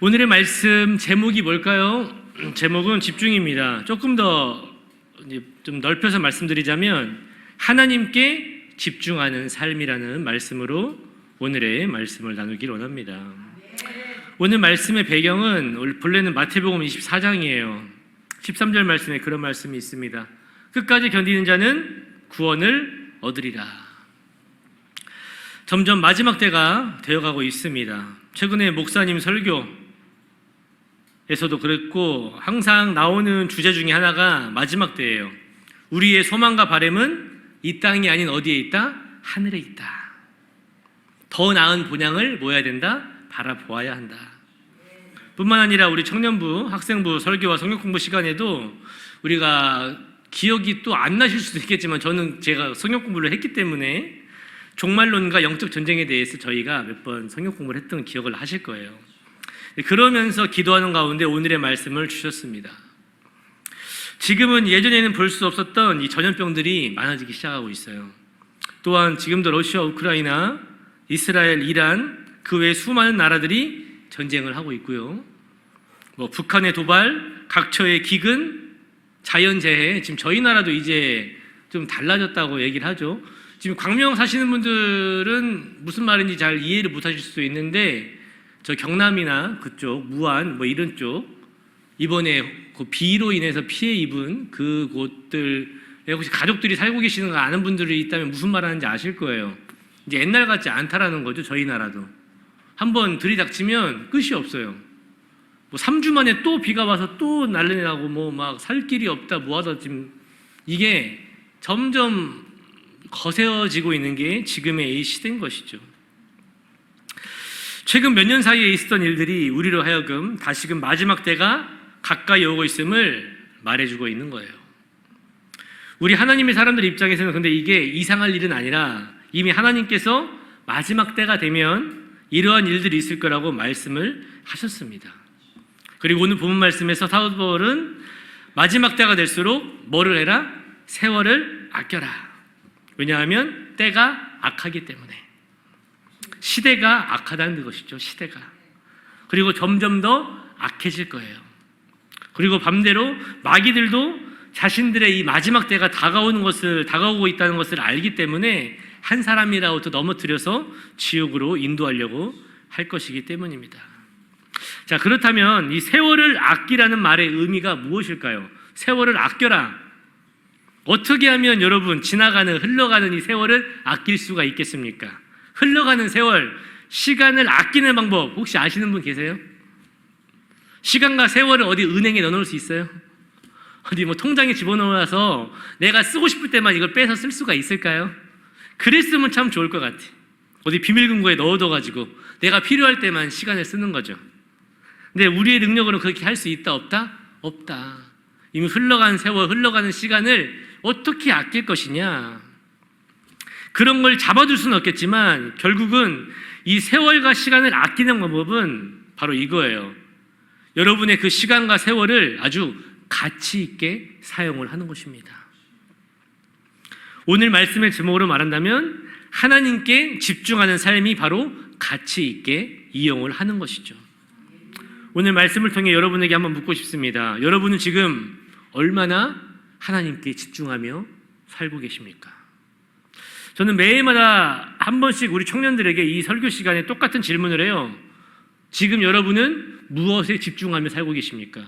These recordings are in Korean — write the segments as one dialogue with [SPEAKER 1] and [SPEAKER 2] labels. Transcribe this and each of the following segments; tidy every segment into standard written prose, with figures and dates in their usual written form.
[SPEAKER 1] 오늘의 말씀 제목이 뭘까요? 제목은 집중입니다. 조금 더 좀 넓혀서 말씀드리자면 하나님께 집중하는 삶이라는 말씀으로 오늘의 말씀을 나누길 원합니다. 오늘 말씀의 배경은 본래는 마태복음 24장이에요. 13절 말씀에 그런 말씀이 있습니다. 끝까지 견디는 자는 구원을 얻으리라. 점점 마지막 때가 되어가고 있습니다. 최근에 목사님 설교에서도 그랬고 항상 나오는 주제 중에 하나가 마지막 때예요. 우리의 소망과 바람은 이 땅이 아닌 어디에 있다? 하늘에 있다. 더 나은 본향을 뭐 해야 된다? 바라보아야 한다. 뿐만 아니라 우리 청년부, 학생부 설교와 성경 공부 시간에도 우리가 기억이 또 안 나실 수도 있겠지만 제가 성경 공부를 했기 때문에 종말론과 영적 전쟁에 대해서 저희가 몇 번 성경 공부를 했던 기억을 하실 거예요. 그러면서 기도하는 가운데 오늘의 말씀을 주셨습니다. 지금은 예전에는 볼 수 없었던 이 전염병들이 많아지기 시작하고 있어요. 또한 지금도 러시아, 우크라이나, 이스라엘, 이란 그 외 수많은 나라들이 전쟁을 하고 있고요. 북한의 도발, 각처의 기근, 자연재해, 지금 저희 나라도 이제 좀 달라졌다고 얘기를 하죠. 지금 광명 사시는 분들은 무슨 말인지 잘 이해를 못 하실 수도 있는데 저 경남이나 그쪽, 무안 이런 쪽 이번에 그 비로 인해서 피해 입은 그 곳들에 혹시 가족들이 살고 계시는 거 아는 분들이 있다면 무슨 말 하는지 아실 거예요. 이제 옛날 같지 않다라는 거죠. 저희 나라도. 한번 들이닥치면 끝이 없어요. 3주 만에 또 비가 와서 또 난리 나고 막 살 길이 없다 뭐하다 지금 이게 점점 거세어지고 있는 게 지금의 이 시대인 것이죠. 최근 몇 년 사이에 있었던 일들이 우리로 하여금 다시금 마지막 때가 가까이 오고 있음을 말해주고 있는 거예요. 우리 하나님의 사람들 입장에서는 근데 이게 이상할 일은 아니라 이미 하나님께서 마지막 때가 되면 이러한 일들이 있을 거라고 말씀을 하셨습니다. 그리고 오늘 본문 말씀에서 사도 바울은 마지막 때가 될수록 뭐를 해라? 세월을 아껴라. 왜냐하면 때가 악하기 때문에. 시대가 악하다는 것이죠. 시대가. 그리고 점점 더 악해질 거예요. 그리고 반대로 마귀들도 자신들의 이 마지막 때가 다가오고 있다는 것을 알기 때문에 한 사람이라도 더 넘어뜨려서 지옥으로 인도하려고 할 것이기 때문입니다. 자, 그렇다면 이 세월을 아끼라는 말의 의미가 무엇일까요? 세월을 아껴라. 어떻게 하면 여러분 흘러가는 이 세월을 아낄 수가 있겠습니까? 흘러가는 세월, 시간을 아끼는 방법 혹시 아시는 분 계세요? 시간과 세월을 어디 은행에 넣어놓을 수 있어요? 어디 통장에 집어넣어서 내가 쓰고 싶을 때만 이걸 빼서 쓸 수가 있을까요? 그랬으면 참 좋을 것 같아. 어디 비밀금고에 넣어둬가지고 내가 필요할 때만 시간을 쓰는 거죠. 근데 우리의 능력으로는 그렇게 할 수 있다 없다? 없다. 이미 흘러가는 세월, 흘러가는 시간을 어떻게 아낄 것이냐. 그런 걸 잡아둘 수는 없겠지만 결국은 이 세월과 시간을 아끼는 방법은 바로 이거예요. 여러분의 그 시간과 세월을 아주 가치 있게 사용을 하는 것입니다. 오늘 말씀의 제목으로 말한다면 하나님께 집중하는 삶이 바로 가치 있게 이용을 하는 것이죠. 오늘 말씀을 통해 여러분에게 한번 묻고 싶습니다. 여러분은 지금 얼마나 하나님께 집중하며 살고 계십니까? 저는 매해마다 한 번씩 우리 청년들에게 이 설교 시간에 똑같은 질문을 해요. 지금 여러분은 무엇에 집중하며 살고 계십니까?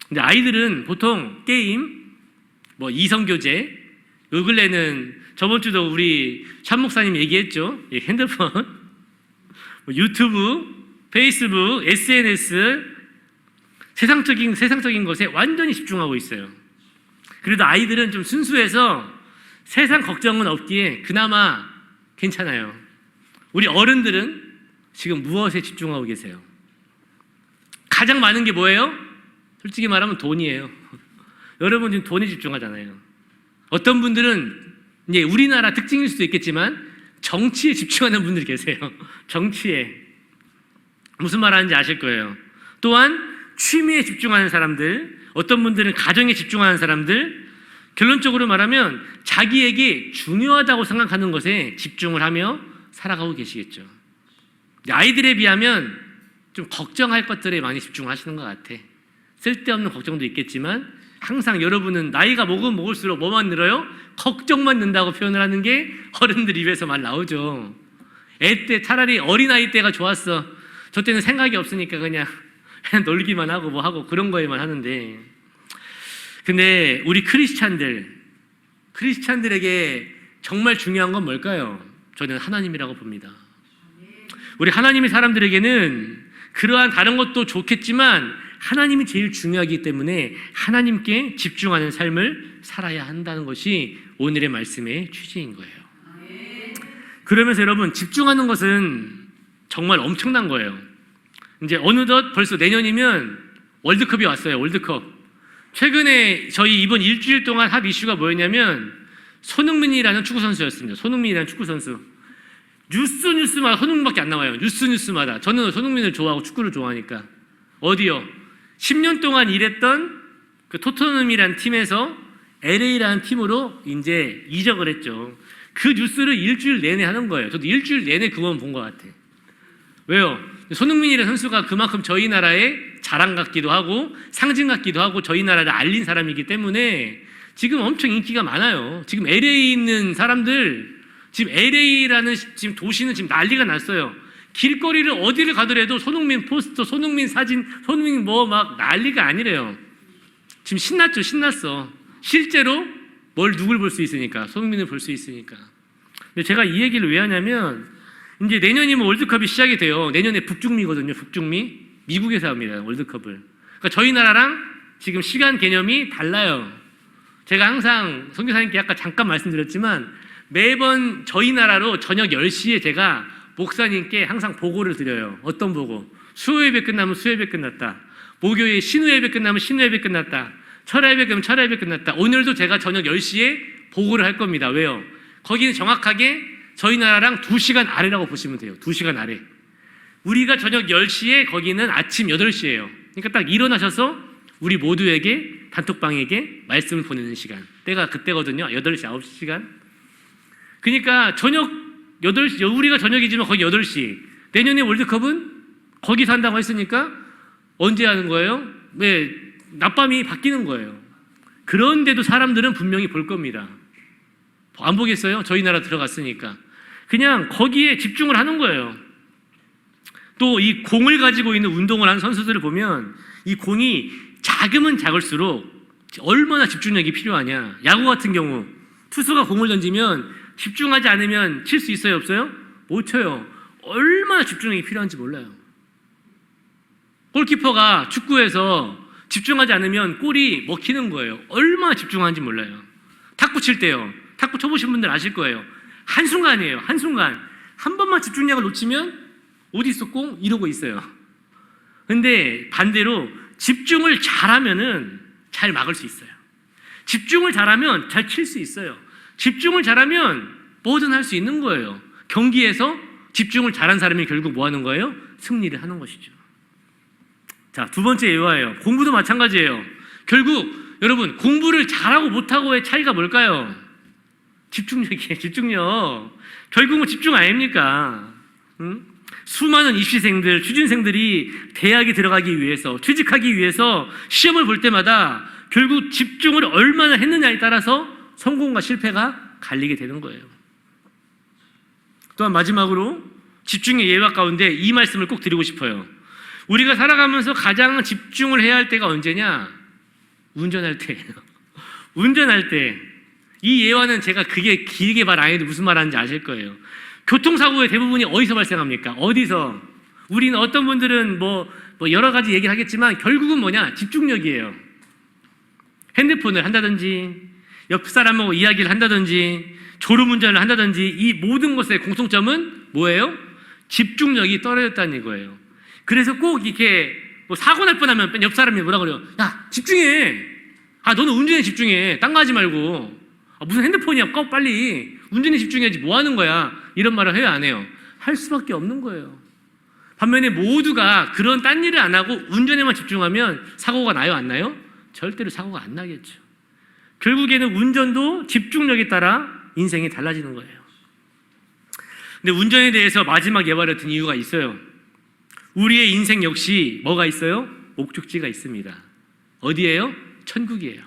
[SPEAKER 1] 근데 아이들은 보통 게임, 이성교제, 요 근래는 저번 주도 우리 참 목사님 얘기했죠. 핸드폰, 유튜브, 페이스북, SNS, 세상적인 것에 완전히 집중하고 있어요. 그래도 아이들은 좀 순수해서 세상 걱정은 없기에 그나마 괜찮아요. 우리 어른들은 지금 무엇에 집중하고 계세요? 가장 많은 게 뭐예요? 솔직히 말하면 돈이에요. 여러분 지금 돈에 집중하잖아요. 어떤 분들은 이제 우리나라 특징일 수도 있겠지만 정치에 집중하는 분들이 계세요. 정치에. 무슨 말 하는지 아실 거예요. 또한 취미에 집중하는 사람들, 어떤 분들은 가정에 집중하는 사람들, 결론적으로 말하면 자기에게 중요하다고 생각하는 것에 집중을 하며 살아가고 계시겠죠. 아이들에 비하면 좀 걱정할 것들에 많이 집중을 하시는 것 같아. 쓸데없는 걱정도 있겠지만 항상 여러분은 나이가 먹으면 먹을수록 뭐만 늘어요? 걱정만 는다고 표현을 하는 게 어른들 입에서 말 나오죠. 애 때 차라리 어린아이 때가 좋았어. 저 때는 생각이 없으니까 그냥 놀기만 하고 뭐 하고 그런 거에만 하는데, 근데 우리 크리스찬들에게 정말 중요한 건 뭘까요? 저는 하나님이라고 봅니다. 우리 하나님의 사람들에게는 그러한 다른 것도 좋겠지만 하나님이 제일 중요하기 때문에 하나님께 집중하는 삶을 살아야 한다는 것이 오늘의 말씀의 취지인 거예요. 그러면서 여러분, 집중하는 것은 정말 엄청난 거예요. 이제 어느덧 벌써 내년이면 월드컵이 왔어요. 월드컵. 최근에 저희 이번 일주일 동안 핫 이슈가 뭐였냐면 손흥민이라는 축구 선수였습니다. 손흥민이라는 축구 선수. 뉴스마다 손흥민밖에 안 나와요. 뉴스마다. 저는 손흥민을 좋아하고 축구를 좋아하니까. 어디요? 10년 동안 일했던 그 토트넘이라는 팀에서 LA라는 팀으로 이제 이적을 했죠. 그 뉴스를 일주일 내내 하는 거예요. 저도 일주일 내내 그건 본 것 같아요. 왜요? 손흥민이라는 선수가 그만큼 저희 나라의 자랑 같기도 하고 상징 같기도 하고 저희 나라를 알린 사람이기 때문에 지금 엄청 인기가 많아요. 지금 LA에 있는 사람들, 지금 LA라는 지금 도시는 지금 난리가 났어요. 길거리를 어디를 가더라도 손흥민 포스터, 손흥민 사진, 손흥민 뭐 막 난리가 아니래요. 지금 신났죠, 신났어. 실제로 누굴 볼 수 있으니까, 손흥민을 볼 수 있으니까. 근데 제가 이 얘기를 왜 하냐면 이제 내년이면 월드컵이 시작이 돼요. 내년에 북중미거든요. 북중미. 미국에서 합니다. 월드컵을. 그러니까 저희 나라랑 지금 시간 개념이 달라요. 제가 항상 선교사님께 아까 잠깐 말씀드렸지만 매번 저희 나라로 저녁 10시에 제가 목사님께 항상 보고를 드려요. 어떤 보고? 수요예배 끝나면 수요예배 끝났다. 목요일 신우예배 끝나면 신우예배 끝났다. 철야예배 끝나면 철야예배 끝났다. 오늘도 제가 저녁 10시에 보고를 할 겁니다. 왜요? 거기는 정확하게 저희 나라랑 2시간 아래라고 보시면 돼요. 2시간 아래. 우리가 저녁 10시에 거기는 아침 8시예요. 그러니까 딱 일어나셔서 우리 모두에게 단톡방에게 말씀을 보내는 시간. 때가 그때거든요. 8시, 9시 시간. 그러니까 저녁 8시, 우리가 저녁이지만 거기 8시. 내년에 월드컵은 거기서 한다고 했으니까 언제 하는 거예요? 네, 낮밤이 바뀌는 거예요. 그런데도 사람들은 분명히 볼 겁니다. 안 보겠어요? 저희 나라 들어갔으니까. 그냥 거기에 집중을 하는 거예요. 또 이 공을 가지고 있는 운동을 하는 선수들을 보면 이 공이 작으면 작을수록 얼마나 집중력이 필요하냐. 야구 같은 경우 투수가 공을 던지면 집중하지 않으면 칠 수 있어요, 없어요? 못 쳐요. 얼마나 집중력이 필요한지 몰라요. 골키퍼가 축구에서 집중하지 않으면 골이 먹히는 거예요. 얼마나 집중하는지 몰라요. 탁구 칠 때요. 탁구 쳐보신 분들 아실 거예요. 한순간이에요. 한순간. 한 번만 집중력을 놓치면 어디 있어 공? 이러고 있어요. 근데 반대로 집중을 잘하면은 잘 막을 수 있어요. 집중을 잘하면 잘 칠 수 있어요. 집중을 잘하면 뭐든 할 수 있는 거예요. 경기에서 집중을 잘한 사람이 결국 뭐 하는 거예요? 승리를 하는 것이죠. 자, 두 번째 예화예요. 공부도 마찬가지예요. 결국 여러분 공부를 잘하고 못하고의 차이가 뭘까요? 집중력이에요. 집중력. 결국은 집중 아닙니까? 응? 수많은 입시생들, 취준생들이 대학에 들어가기 위해서, 취직하기 위해서 시험을 볼 때마다 결국 집중을 얼마나 했느냐에 따라서 성공과 실패가 갈리게 되는 거예요. 또한 마지막으로 집중의 예화 가운데 이 말씀을 꼭 드리고 싶어요. 우리가 살아가면서 가장 집중을 해야 할 때가 언제냐? 운전할 때예요. 운전할 때. 이 예화는 제가 그게 길게 말 안 해도 무슨 말 하는지 아실 거예요. 교통사고의 대부분이 어디서 발생합니까? 어디서? 우리는 어떤 분들은 뭐 여러 가지 얘기를 하겠지만 결국은 뭐냐? 집중력이에요. 핸드폰을 한다든지 옆 사람하고 이야기를 한다든지 졸음운전을 한다든지 이 모든 것의 공통점은 뭐예요? 집중력이 떨어졌다는 거예요. 그래서 꼭 이렇게 뭐 사고 날 뻔하면 옆 사람이 뭐라 그래요? 야, 집중해. 아, 너는 운전에 집중해. 딴 거 하지 말고. 아, 무슨 핸드폰이야? 꺼 빨리. 운전에 집중해야지. 뭐 하는 거야? 이런 말을 해요, 안 해요? 할 수밖에 없는 거예요. 반면에 모두가 그런 딴 일을 안 하고 운전에만 집중하면 사고가 나요, 안 나요? 절대로 사고가 안 나겠죠. 결국에는 운전도 집중력에 따라 인생이 달라지는 거예요. 근데 운전에 대해서 마지막 예화를 든 이유가 있어요. 우리의 인생 역시 뭐가 있어요? 목적지가 있습니다. 어디예요? 천국이에요.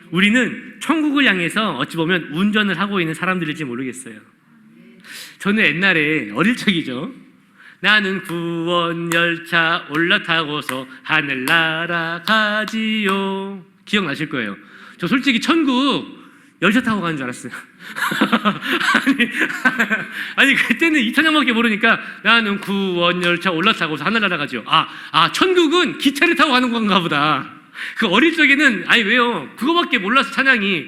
[SPEAKER 1] 우리는 천국을 향해서 어찌 보면 운전을 하고 있는 사람들일지 모르겠어요. 저는 옛날에 어릴 적이죠. 나는 구원 열차 올라타고서 하늘 날아가지요. 기억나실 거예요. 저 솔직히 천국 열차 타고 가는 줄 알았어요. 아니 그때는 이 찬양밖에 모르니까 나는 구원 열차 올라타고서 하늘 날아가지요. 천국은 기차를 타고 가는 건가 보다. 그 어릴 적에는 아니 왜요? 그거밖에 몰라서 찬양이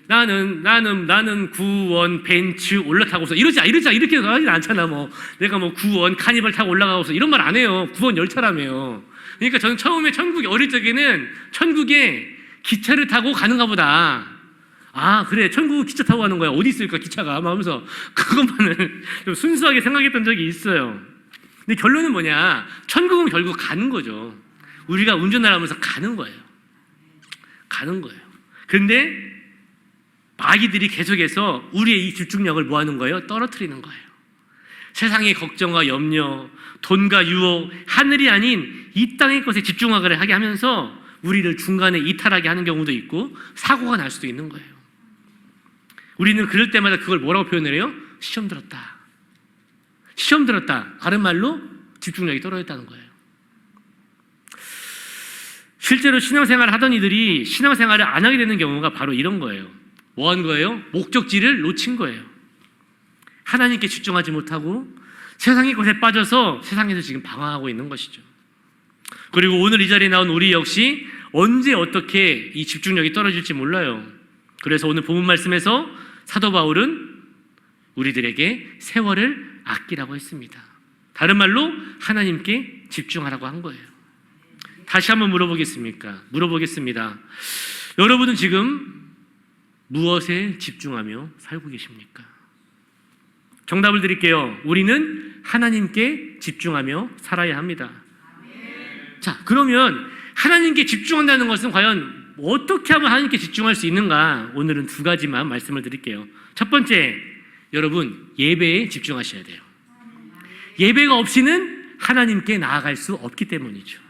[SPEAKER 1] 나는 구원 벤츠 올라타고서 이러자 이렇게 하진 않잖아. 내가 구원 카니발 타고 올라가고서 이런 말 안 해요. 구원 열차라며요. 그러니까 저는 처음에 천국에 어릴 적에는 천국에 기차를 타고 가는가 보다. 그래 천국 기차 타고 가는 거야. 어디 있을까 기차가 하면서 그것만을 좀 순수하게 생각했던 적이 있어요. 근데 결론은 뭐냐? 천국은 결국 가는 거죠. 우리가 운전을 하면서 가는 거예요. 그런데 마귀들이 계속해서 우리의 이 집중력을 뭐 하는 거예요? 떨어뜨리는 거예요. 세상의 걱정과 염려, 돈과 유혹, 하늘이 아닌 이 땅의 것에 집중하게 하게 하면서 우리를 중간에 이탈하게 하는 경우도 있고 사고가 날 수도 있는 거예요. 우리는 그럴 때마다 그걸 뭐라고 표현을 해요? 시험 들었다. 다른 말로 집중력이 떨어졌다는 거예요. 실제로 신앙생활을 하던 이들이 신앙생활을 안 하게 되는 경우가 바로 이런 거예요. 뭐 한 거예요? 목적지를 놓친 거예요. 하나님께 집중하지 못하고 세상의 것에 빠져서 세상에서 지금 방황하고 있는 것이죠. 그리고 오늘 이 자리에 나온 우리 역시 언제 어떻게 이 집중력이 떨어질지 몰라요. 그래서 오늘 본문 말씀에서 사도 바울은 우리들에게 세월을 아끼라고 했습니다. 다른 말로 하나님께 집중하라고 한 거예요. 다시 한번 물어보겠습니다. 여러분은 지금 무엇에 집중하며 살고 계십니까? 정답을 드릴게요. 우리는 하나님께 집중하며 살아야 합니다. 자, 그러면 하나님께 집중한다는 것은 과연 어떻게 하면 하나님께 집중할 수 있는가? 오늘은 두 가지만 말씀을 드릴게요. 첫 번째, 여러분 예배에 집중하셔야 돼요. 예배가 없이는 하나님께 나아갈 수 없기 때문이죠.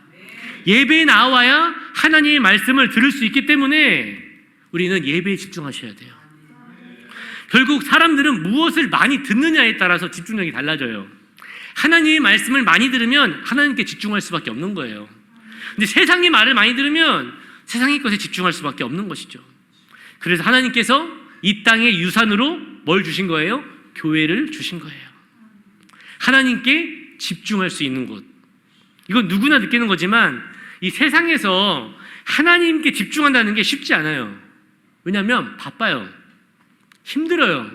[SPEAKER 1] 예배에 나와야 하나님의 말씀을 들을 수 있기 때문에 우리는 예배에 집중하셔야 돼요. 결국 사람들은 무엇을 많이 듣느냐에 따라서 집중력이 달라져요. 하나님의 말씀을 많이 들으면 하나님께 집중할 수밖에 없는 거예요. 근데 세상의 말을 많이 들으면 세상의 것에 집중할 수밖에 없는 것이죠. 그래서 하나님께서 이 땅의 유산으로 뭘 주신 거예요? 교회를 주신 거예요. 하나님께 집중할 수 있는 곳. 이건 누구나 느끼는 거지만 이 세상에서 하나님께 집중한다는 게 쉽지 않아요. 왜냐하면 바빠요. 힘들어요.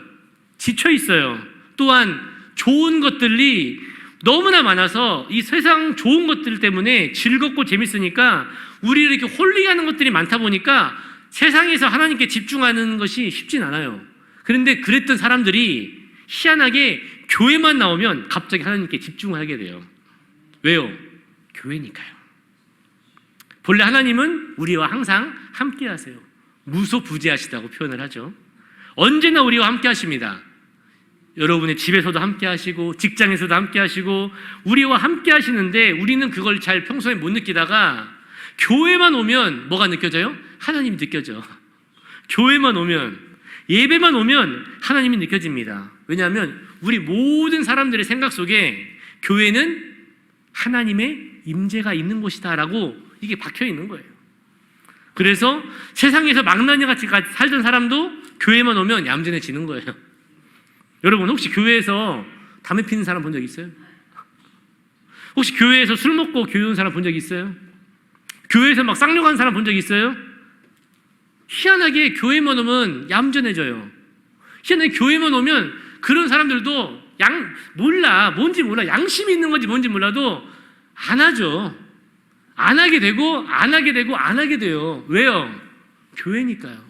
[SPEAKER 1] 지쳐 있어요. 또한 좋은 것들이 너무나 많아서 이 세상 좋은 것들 때문에 즐겁고 재밌으니까 우리를 이렇게 홀리하는 것들이 많다 보니까 세상에서 하나님께 집중하는 것이 쉽진 않아요. 그런데 그랬던 사람들이 희한하게 교회만 나오면 갑자기 하나님께 집중을 하게 돼요. 왜요? 교회니까요. 본래 하나님은 우리와 항상 함께 하세요. 무소부재하시다고 표현을 하죠. 언제나 우리와 함께 하십니다. 여러분의 집에서도 함께 하시고 직장에서도 함께 하시고 우리와 함께 하시는데 우리는 그걸 잘 평소에 못 느끼다가 교회만 오면 뭐가 느껴져요? 하나님이 느껴져. 교회만 오면, 예배만 오면 하나님이 느껴집니다. 왜냐하면 우리 모든 사람들의 생각 속에 교회는 하나님의 임재가 있는 곳이다 라고 이게 박혀 있는 거예요. 그래서 세상에서 망나니같이 살던 사람도 교회만 오면 얌전해지는 거예요. 여러분 혹시 교회에서 담배 피는 사람 본 적 있어요? 혹시 교회에서 술 먹고 교회 온 사람 본 적 있어요? 교회에서 막 쌍욕하는 사람 본 적 있어요? 희한하게 교회만 오면 얌전해져요. 희한하게 교회만 오면 그런 사람들도 뭔지 몰라. 양심이 있는 건지 뭔지 몰라도 안 하죠. 안 하게 되고 안 하게 되고 안 하게 돼요. 왜요? 교회니까요.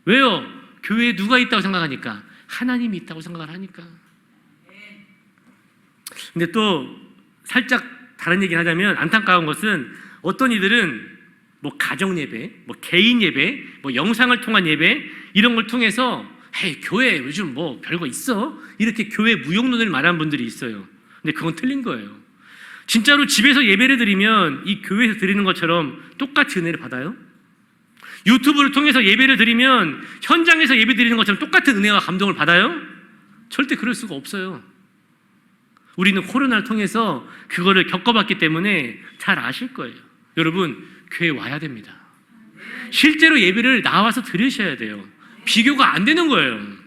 [SPEAKER 1] 왜요? 교회에 누가 있다고 생각하니까? 하나님이 있다고 생각을 하니까. 근데 또 살짝 다른 얘기를 하자면 안타까운 것은 어떤 이들은 뭐 가정 예배, 뭐 개인 예배, 뭐 영상을 통한 예배 이런 걸 통해서 교회 요즘 뭐 별거 있어? 이렇게 교회 무용론을 말하는 분들이 있어요. 근데 그건 틀린 거예요. 진짜로 집에서 예배를 드리면 이 교회에서 드리는 것처럼 똑같이 은혜를 받아요? 유튜브를 통해서 예배를 드리면 현장에서 예배 드리는 것처럼 똑같은 은혜와 감동을 받아요? 절대 그럴 수가 없어요. 우리는 코로나를 통해서 그거를 겪어봤기 때문에 잘 아실 거예요. 여러분, 교회 와야 됩니다. 실제로 예배를 나와서 들으셔야 돼요. 비교가 안 되는 거예요.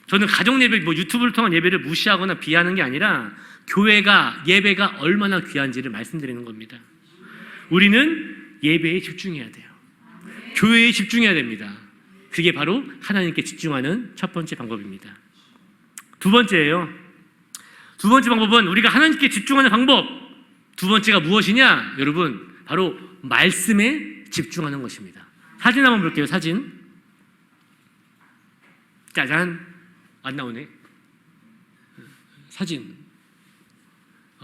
[SPEAKER 1] 저는 가정 예배, 유튜브를 통한 예배를 무시하거나 비하하는 게 아니라 교회가, 예배가 얼마나 귀한지를 말씀드리는 겁니다. 우리는 예배에 집중해야 돼요. 교회에 집중해야 됩니다. 그게 바로 하나님께 집중하는 첫 번째 방법입니다. 두 번째예요. 두 번째 방법은 우리가 하나님께 집중하는 방법. 두 번째가 무엇이냐? 여러분, 바로 말씀에 집중하는 것입니다. 사진 한번 볼게요. 사진. 짜잔. 안 나오네. 사진.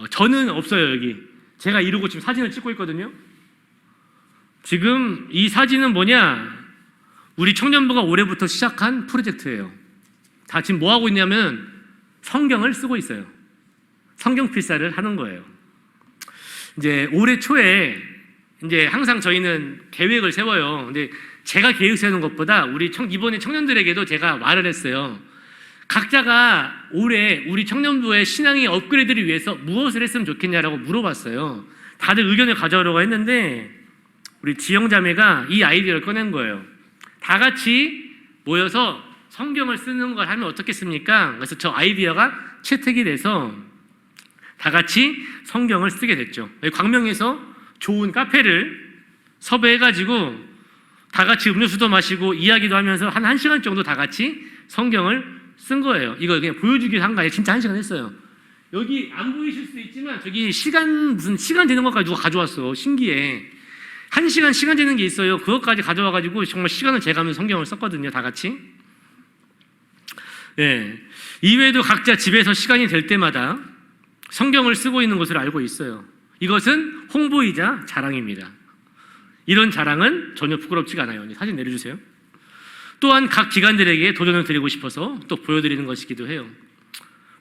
[SPEAKER 1] 저는 없어요, 여기. 제가 이러고 지금 사진을 찍고 있거든요. 지금 이 사진은 뭐냐? 우리 청년부가 올해부터 시작한 프로젝트예요. 다 지금 뭐 하고 있냐면 성경을 쓰고 있어요. 성경 필사를 하는 거예요. 이제 올해 초에 이제 항상 저희는 계획을 세워요. 근데 제가 계획 세우는 것보다 이번에 청년들에게도 제가 말을 했어요. 각자가 올해 우리 청년부의 신앙의 업그레이드를 위해서 무엇을 했으면 좋겠냐라고 물어봤어요. 다들 의견을 가져오려고 했는데 우리 지영자매가 이 아이디어를 꺼낸 거예요. 다 같이 모여서 성경을 쓰는 걸 하면 어떻겠습니까? 그래서 저 아이디어가 채택이 돼서 다 같이 성경을 쓰게 됐죠. 광명에서 좋은 카페를 섭외해가지고 다 같이 음료수도 마시고 이야기도 하면서 한 1시간 정도 다 같이 성경을 쓴 거예요. 이거 그냥 보여주기 위해서 한 거예요. 진짜 1시간 했어요. 여기 안 보이실 수도 있지만 저기 무슨 시간 되는 것까지 누가 가져왔어. 신기해. 1시간 시간 되는 게 있어요. 그것까지 가져와가지고 정말 시간을 재가면서 성경을 썼거든요. 다 같이. 예. 이외에도 각자 집에서 시간이 될 때마다 성경을 쓰고 있는 것을 알고 있어요. 이것은 홍보이자 자랑입니다. 이런 자랑은 전혀 부끄럽지가 않아요. 사진 내려주세요. 또한 각 기관들에게 도전을 드리고 싶어서 또 보여드리는 것이기도 해요.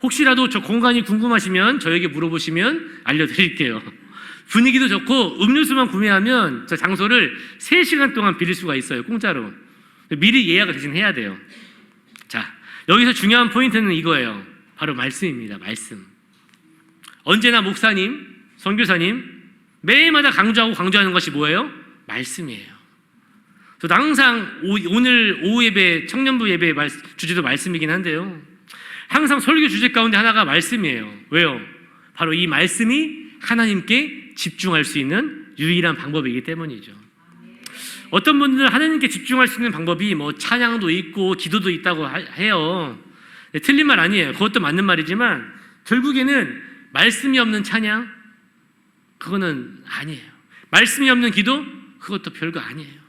[SPEAKER 1] 혹시라도 저 공간이 궁금하시면 저에게 물어보시면 알려드릴게요. 분위기도 좋고 음료수만 구매하면 저 장소를 3시간 동안 빌릴 수가 있어요. 공짜로. 미리 예약을 대신 해야 돼요. 자, 여기서 중요한 포인트는 이거예요. 바로 말씀입니다. 말씀. 언제나 목사님, 선교사님 매일마다 강조하는 것이 뭐예요? 말씀이에요. 저도 항상 오늘 오후 예배, 청년부 예배 주제도 말씀이긴 한데요. 항상 설교 주제 가운데 하나가 말씀이에요. 왜요? 바로 이 말씀이 하나님께 집중할 수 있는 유일한 방법이기 때문이죠. 어떤 분들은 하나님께 집중할 수 있는 방법이 뭐 찬양도 있고 기도도 있다고 해요. 네, 틀린 말 아니에요. 그것도 맞는 말이지만 결국에는 말씀이 없는 찬양, 그거는 아니에요. 말씀이 없는 기도, 그것도 별거 아니에요.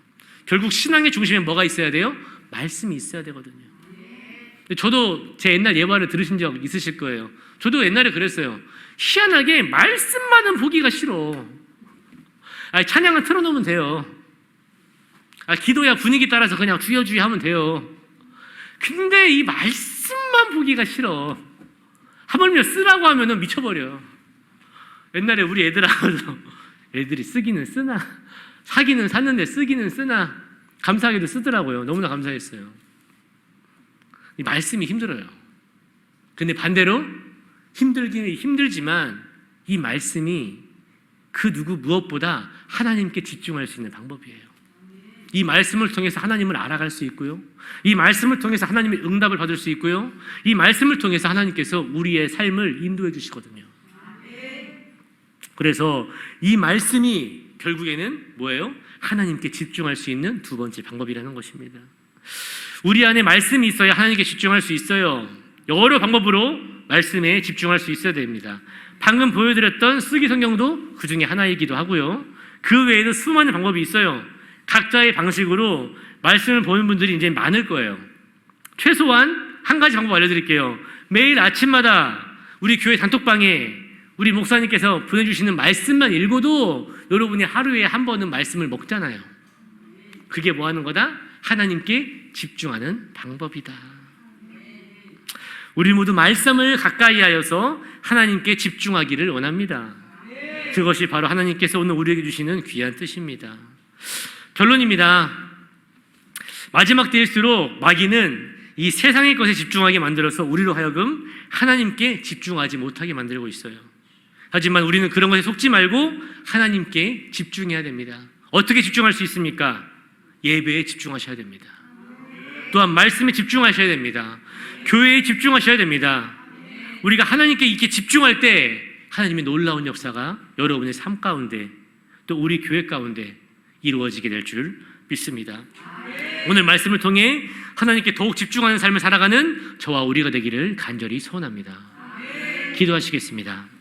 [SPEAKER 1] 결국 신앙의 중심에 뭐가 있어야 돼요? 말씀이 있어야 되거든요. 저도 제 옛날 예화를 들으신 적 있으실 거예요. 저도 옛날에 그랬어요. 희한하게 말씀만은 보기가 싫어. 찬양은 틀어놓으면 돼요. 기도야 분위기 따라서 그냥 주여주여 하면 돼요. 근데 이 말씀만 보기가 싫어. 하물며 쓰라고 하면은 미쳐버려. 옛날에 우리 애들이 쓰기는 쓰나, 사기는 샀는데 쓰기는 쓰나, 감사하게도 쓰더라고요. 너무나 감사했어요. 이 말씀이 힘들어요. 근데 반대로 힘들긴 힘들지만 이 말씀이 그 누구 무엇보다 하나님께 집중할 수 있는 방법이에요. 이 말씀을 통해서 하나님을 알아갈 수 있고요. 이 말씀을 통해서 하나님의 응답을 받을 수 있고요. 이 말씀을 통해서 하나님께서 우리의 삶을 인도해 주시거든요. 그래서 이 말씀이 결국에는 뭐예요? 하나님께 집중할 수 있는 두 번째 방법이라는 것입니다. 우리 안에 말씀이 있어야 하나님께 집중할 수 있어요. 여러 방법으로 말씀에 집중할 수 있어야 됩니다. 방금 보여드렸던 쓰기 성경도 그 중에 하나이기도 하고요. 그 외에도 수많은 방법이 있어요. 각자의 방식으로 말씀을 보는 분들이 이제 많을 거예요. 최소한 한 가지 방법 알려드릴게요. 매일 아침마다 우리 교회 단톡방에 우리 목사님께서 보내주시는 말씀만 읽어도 여러분이 하루에 한 번은 말씀을 먹잖아요. 그게 뭐 하는 거다? 하나님께 집중하는 방법이다. 우리 모두 말씀을 가까이 하여서 하나님께 집중하기를 원합니다. 그것이 바로 하나님께서 오늘 우리에게 주시는 귀한 뜻입니다. 결론입니다. 마지막 때일수록 마귀는 이 세상의 것에 집중하게 만들어서 우리로 하여금 하나님께 집중하지 못하게 만들고 있어요. 하지만 우리는 그런 것에 속지 말고 하나님께 집중해야 됩니다. 어떻게 집중할 수 있습니까? 예배에 집중하셔야 됩니다. 또한 말씀에 집중하셔야 됩니다. 교회에 집중하셔야 됩니다. 우리가 하나님께 이렇게 집중할 때 하나님의 놀라운 역사가 여러분의 삶 가운데 또 우리 교회 가운데 이루어지게 될 줄 믿습니다. 오늘 말씀을 통해 하나님께 더욱 집중하는 삶을 살아가는 저와 우리가 되기를 간절히 소원합니다. 기도하시겠습니다.